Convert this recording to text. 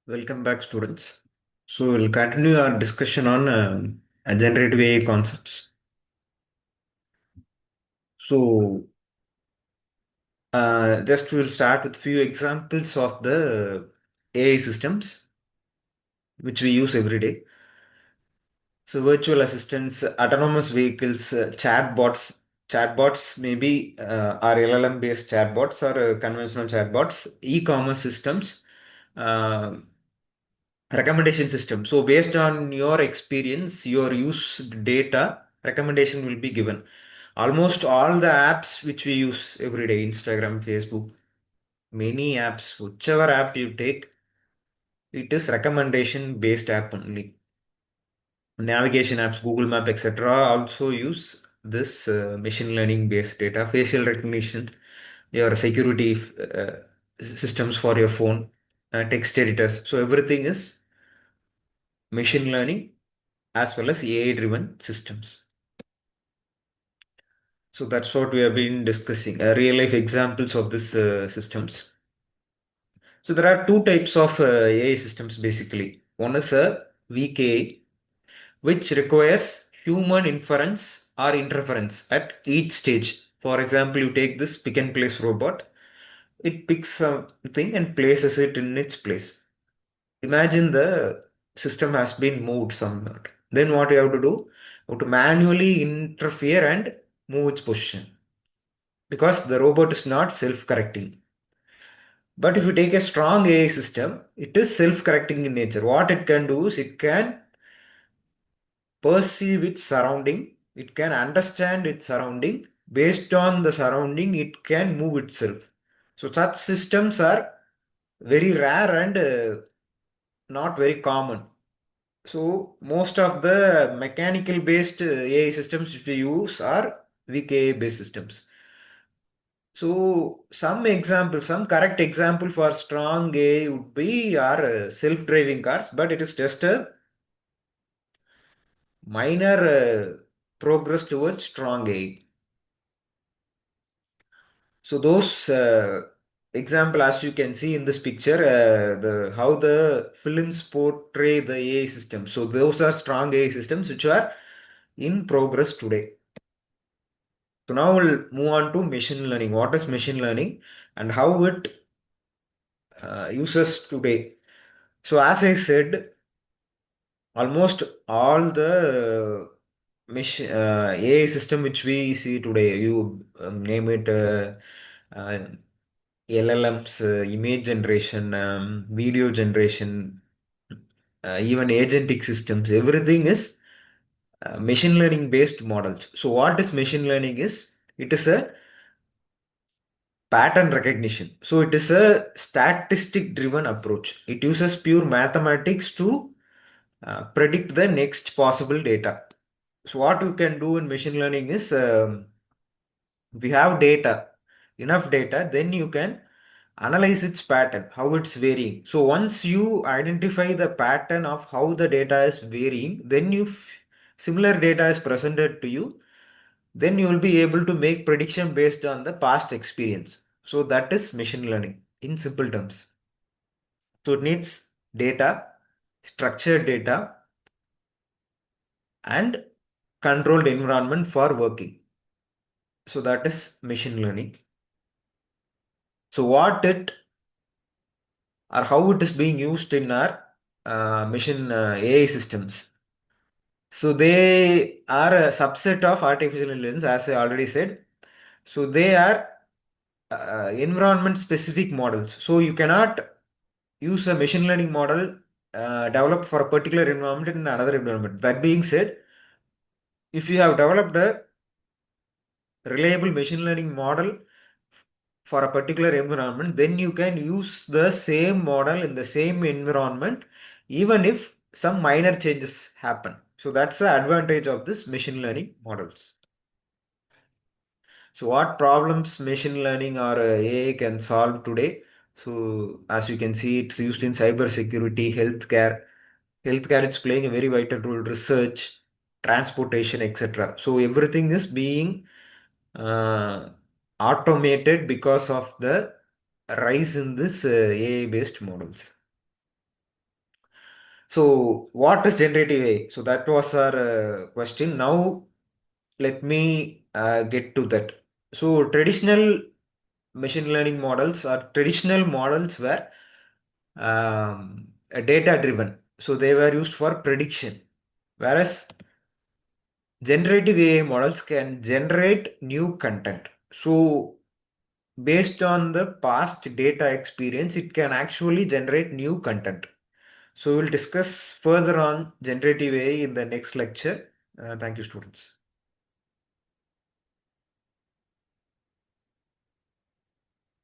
Welcome back, students. So we'll continue our discussion on generative AI concepts. So just we'll start with few examples of the AI systems which we use every day. So virtual assistants, autonomous vehicles, chatbots. Chatbots maybe are LLM based chatbots or conventional chatbots, e-commerce systems, uh, recommendation system. So based on your experience, your used data, recommendation will be given. Almost all the apps which we use every day, Instagram, Facebook, many apps, whichever app you take, it is recommendation based app only. Navigation apps, Google Map, etc. also use this machine learning based data, facial recognition, your security systems for your phone, text editors. So everything is machine learning as well as AI driven systems. So that's what we have been discussing, real life examples of these systems. So there are two types of AI systems basically. One is a weak AI, which requires human inference or interference at each stage. For example, you take this pick and place robot, it picks something and places it in its place. Imagine the system has been moved somewhere. Then what you have to do? You have to manually interfere and move its position because the robot is not self-correcting. But if you take a strong AI system, it is self-correcting in nature. What it can do is it can perceive its surrounding, it can understand its surrounding. Based on the surrounding, it can move itself. So such systems are very rare and not very common. So most of the mechanical based AI systems which we use are weak AI based systems. So some example, some correct example for strong AI would be our self-driving cars, but it is just a minor progress towards strong AI. So those example, as you can see in this picture, the how the films portray the AI system. So those are strong AI systems which are in progress today. So now we'll move on to machine learning. What is machine learning and how it uses today? So as I said, almost all the AI system which we see today, you name it uh, LLMs, image generation, video generation, even agentic systems, everything is machine learning based models. So what is machine learning is? It is a pattern recognition. So it is a statistic driven approach. It uses pure mathematics to predict the next possible data. So what you can do in machine learning is if you have data, enough data, then you can analyze its pattern, how it's varying. So once you identify the pattern of how the data is varying, then similar data is presented to you, then you will be able to make prediction based on the past experience. So that is machine learning in simple terms. So it needs data, structured data, and controlled environment for working. So that is machine learning. So what it or how it is being used in our machine AI systems. So they are a subset of artificial intelligence, as I already said. So they are environment specific models. So you cannot use a machine learning model developed for a particular environment in another environment. That being said, if you have developed a reliable machine learning model for a particular environment, then you can use the same model in the same environment, even if some minor changes happen. So that's the advantage of this machine learning models. So what problems machine learning or AI can solve today? So as you can see, it's used in cyber security, healthcare. Healthcare it's playing a very vital role, research, transportation, etc. So everything is being uh, automated because of the rise in this AI based models. So, what is generative AI? So, that was our question. Now, let me get to that. So, traditional machine learning models are traditional models were data driven. So, they were used for prediction. Whereas generative AI models can generate new content. So, based on the past data experience, it can actually generate new content. So we'll discuss further on generative AI in the next lecture. Thank you, students.